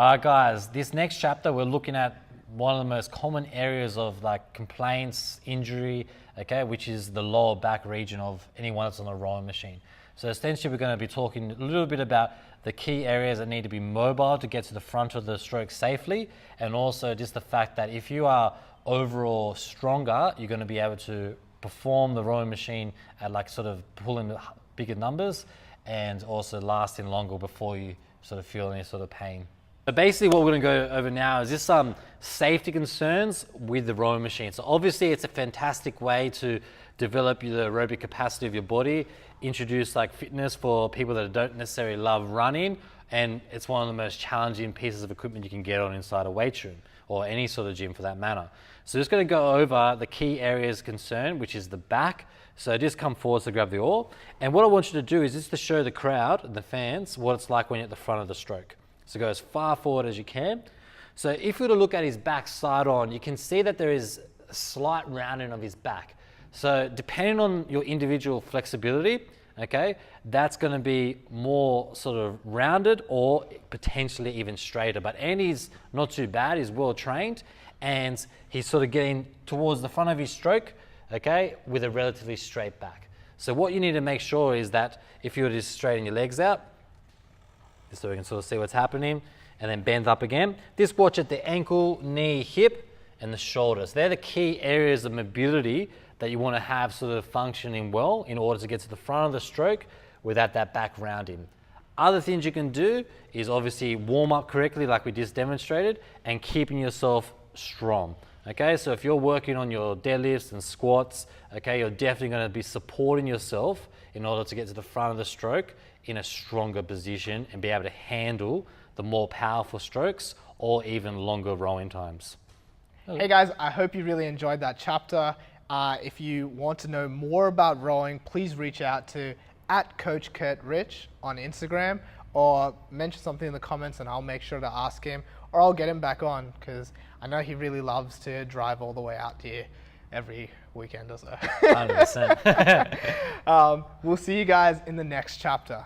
All right, guys, this next chapter, we're looking at one of the most common areas of like complaints, injury, okay, which is the lower back region of anyone that's on a rowing machine. So essentially, we're going to be talking a little bit about the key areas that need to be mobile to get to the front of the stroke safely, and also just the fact that if you are overall stronger, you're going to be able to perform the rowing machine at like sort of pulling bigger numbers and also lasting longer before you sort of feel any sort of pain. So basically what we're going to go over now is just some safety concerns with the rowing machine. So obviously it's a fantastic way to develop the aerobic capacity of your body, introduce like fitness for people that don't necessarily love running, and it's one of the most challenging pieces of equipment you can get on inside a weight room or any sort of gym for that matter. So just going to go over the key areas of concern, which is the back. So just come forward to grab the oar. And what I want you to do is just to show the crowd and the fans what it's like when you're at the front of the stroke. So go as far forward as you can. So if we were to look at his back side on, you can see that there is a slight rounding of his back. So depending on your individual flexibility, okay, that's going to be more sort of rounded or potentially even straighter. But Andy's not too bad, he's well trained, and he's sort of getting towards the front of his stroke, okay, with a relatively straight back. So what you need to make sure is that if you were to just straighten your legs out, so we can sort of see what's happening, and then bend up again. Just watch at the ankle, knee, hip, and the shoulders. They're the key areas of mobility that you want to have sort of functioning well in order to get to the front of the stroke without that back rounding. Other things you can do is obviously warm up correctly like we just demonstrated and keeping yourself strong. Okay, so if you're working on your deadlifts and squats, okay, you're definitely going to be supporting yourself in order to get to the front of the stroke in a stronger position and be able to handle the more powerful strokes or even longer rowing times. Hey guys, I hope you really enjoyed that chapter. If you want to know more about rowing, please reach out to @CoachKurtRich on Instagram or mention something in the comments and I'll make sure to ask him, or I'll get him back on because I know he really loves to drive all the way out here every weekend or so. 100%. We'll see you guys in the next chapter.